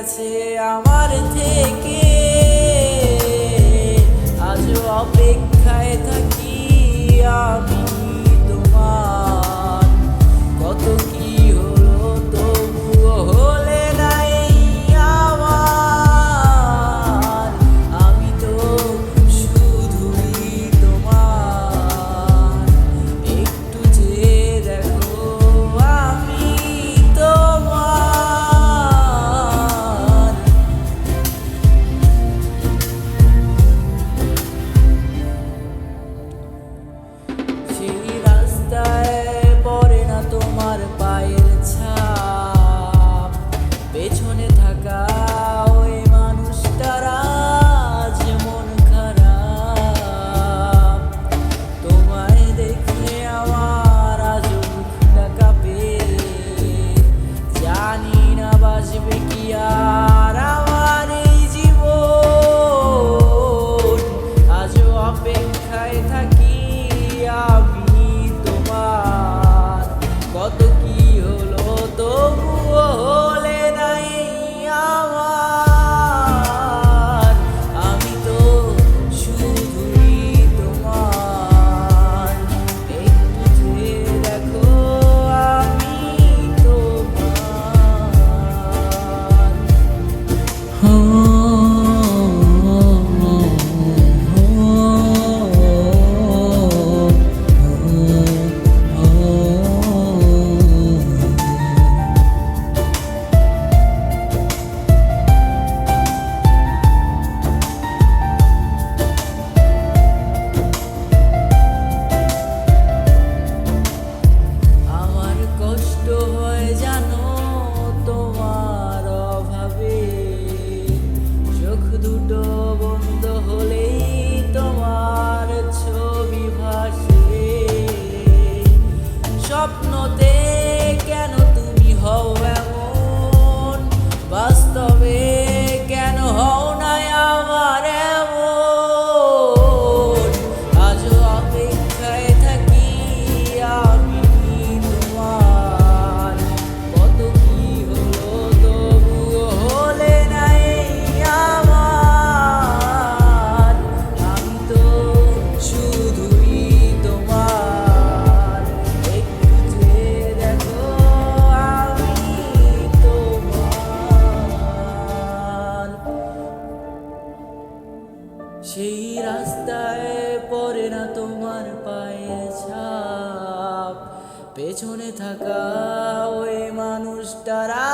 গেছে আমার থেকে, আজও অপেক্ষায় থাকি আমি তোমার। কত কি হলো তবুও হলে নাই আমার, আমি তো শুধুই তোমার। একটু যে দেখো আমি তোমার। সেই রাস্তায় পড়ে না তোমার পায়ের ছাপ, পেছনে থাকা ওই মানুষটার আজ মন খারাপ। তোমায় দেখে আমার আজ বুকটা কাঁপে, জানি না বাঁচবে কি আর আমার এই জীবন। আজও অপেক্ষায় থাকি আমি তোমার। কত কি হলো তবুও হলে নাই আমার, আমি তো শুধুই তোমার। একটু যে দেখো আমি আমার কষ্ট হয় জানো তোমার অভাবে, চোখ দুটো বন্ধ হলেই তোমার ছবি ভাসে। স্বপ্নতে কেন তুমি হও এমন, বাস্তবে কেন হও না আমার এমন। আজও অপেক্ষায় থাকি আমি তোমার। কত কি হলো তবুও হলে নাই আমার, আমি তো শুধুই তোমার। একটু যে দেখো আমি তোমার। সেই রাস্তায় পড়ে না তোমার পায়ের ছাপ, পেছনে থাকা ওই মানুষটারা